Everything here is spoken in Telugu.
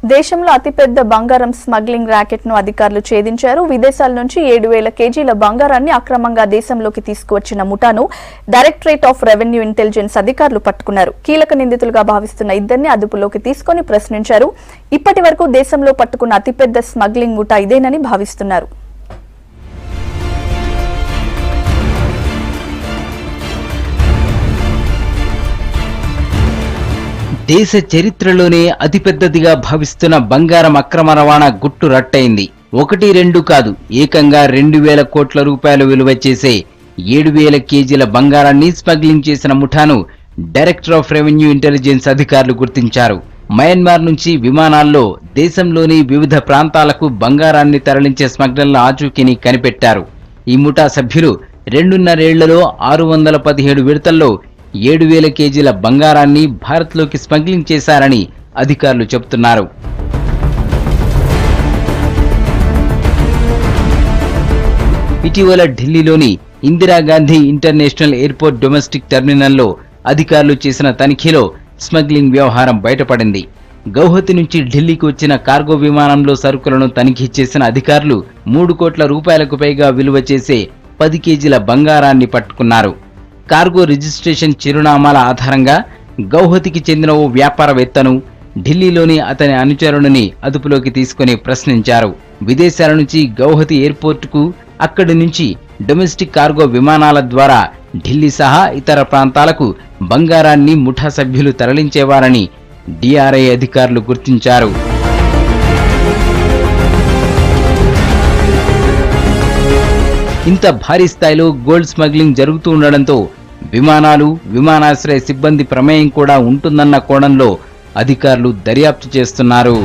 దేశంలో అతిపెద్ద బంగారం స్మగ్లింగ్ ర్యాకెట్ ను అధికారులు ఛేదించారు. విదేశాల నుంచి 7,000 కేజీల బంగారాన్ని అక్రమంగా దేశంలోకి తీసుకువచ్చిన ముఠాను డైరెక్టరేట్ ఆఫ్ రెవెన్యూ ఇంటెలిజెన్స్ అధికారులు పట్టుకున్నారు. కీలక నిందితులుగా భావిస్తున్న ఇద్దరిని అదుపులోకి తీసుకుని ప్రశ్నించారు. ఇప్పటి వరకు దేశంలో పట్టుకున్న అతిపెద్ద స్మగ్లింగ్ ముఠా ఇదేనని భావిస్తున్నారు. దేశ చరిత్రలోనే అతిపెద్దదిగా భావిస్తున్న బంగారం అక్రమ రవాణా గుట్టు రట్టయింది. 1-2 కాదు, ఏకంగా 2,000 కోట్ల రూపాయలు విలువ చేసే 7,000 కేజీల బంగారాన్ని స్మగ్లింగ్ చేసిన ముఠాను డైరెక్టర్ ఆఫ్ రెవెన్యూ ఇంటెలిజెన్స్ అధికారులు గుర్తించారు. మయన్మార్ నుంచి విమానాల్లో దేశంలోని వివిధ ప్రాంతాలకు బంగారాన్ని తరలించే స్మగ్లర్ల ఆచూకీని కనిపెట్టారు. ఈ ముఠా సభ్యులు 2.5 ఏళ్లలో 617 విడతల్లో 7,000 కేజీల బంగారాన్ని భారత్లోకి స్మగ్లింగ్ చేశారని అధికారులు చెబుతున్నారు. ఇటీవల ఢిల్లీలోని ఇందిరాగాంధీ ఇంటర్నేషనల్ ఎయిర్పోర్ట్ డొమెస్టిక్ టెర్మినల్లో అధికారులు చేసిన తనిఖీలో స్మగ్లింగ్ వ్యవహారం బయటపడింది. గౌహతి నుంచి ఢిల్లీకి వచ్చిన కార్గో విమానంలో సరుకులను తనిఖీ చేసిన అధికారులు 3 కోట్ల రూపాయలకు పైగా విలువ చేసే 10 కేజీల బంగారాన్ని పట్టుకున్నారు. కార్గో రిజిస్ట్రేషన్ చిరునామాల ఆధారంగా గౌహతికి చెందిన ఓ వ్యాపారవేత్తను, ఢిల్లీలోని అతని అనుచరుడిని అదుపులోకి తీసుకుని ప్రశ్నించారు. విదేశాల నుంచి గౌహతి ఎయిర్పోర్టుకు, అక్కడి నుంచి డొమెస్టిక్ కార్గో విమానాల ద్వారా ఢిల్లీ సహా ఇతర ప్రాంతాలకు బంగారాన్ని ముఠా సభ్యులు తరలించేవారని డిఆర్ఐ అధికారులు గుర్తించారు. ఇంత భారీ స్థాయిలో గోల్డ్ స్మగ్లింగ్ జరుగుతూ ఉండడంతో విమానాలు, విమానాశ్రయ సిబ్బంది ప్రమేయం కూడా ఉంటుందన్న కోణంలో అధికారులు దర్యాప్తు చేస్తున్నారు.